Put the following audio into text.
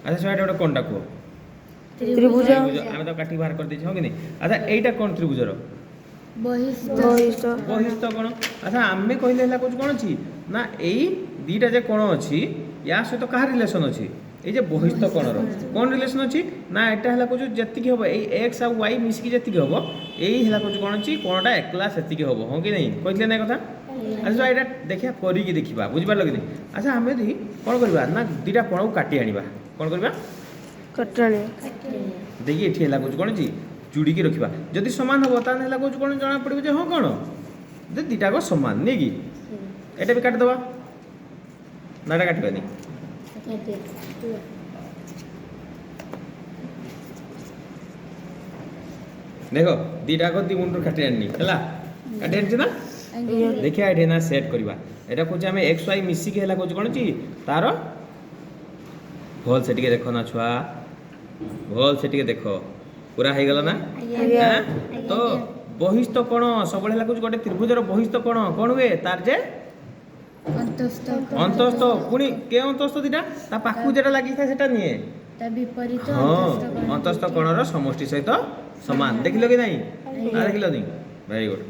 अच्छा छुआ एटा कोनटा को त्रिभुज आमे तो काटी बाहर कर दै छी कि नहीं। अच्छा एटा कोन त्रिभुजर बहिष्ठ बहिष्ठ कोण। अच्छा आमे कहले हला कुछ कोन छी ना एई दीटा जे कोण अछि या सहित कहा रिलेशन अछि ए जे बहिष्ठ कोणर कोन रिलेशन अछि ना एटा हला कुछ जति की होबो ए x और y मिसी की जति की होबो एई हला कुछ कोन अछि कोणटा एकला सेति की होबो हो कि नहीं कहले नै कथा। अच्छा एटा देखिया करी की देखिबा बुझि पारलो कि नहीं। अच्छा आमे दी कोन करबा ना दीटा कोण काटी आनिबा कोन करबा कटणे देखिए एठी हला कुछ कोन अछि जुड़ी की रखिबा जदि समान होबो ता हला कुछ कोन जाना पड़िबो जे हो कोन दे दीटा को समान नै की एटा भी काट दबा नाटा काटबा नहीं देखो दीटा को दी मुंडर काटी आनी हला काटी आनी ना देखिया एठी ना सेट करबा एटा कुछ हमें x y मिसी के हला कुछ कोन छी तारो भल से टिके देखो ना छुआ भल से टिके देखो पूरा हे गेल ना तो बहिष्ठ कोण सब हला कुछ गोटे त्रिभुजर बहिष्ठ कोण कोन हुए तार जे अंतस्थ पुनी के अंतस्थ दीटा ता पाखु जेटा लागि था सेटा निये ता विपरीत अंतस्थ कोणर समष्टि सहित समान देखिलो कि नहीं देखिलो नहीं वेरी गुड।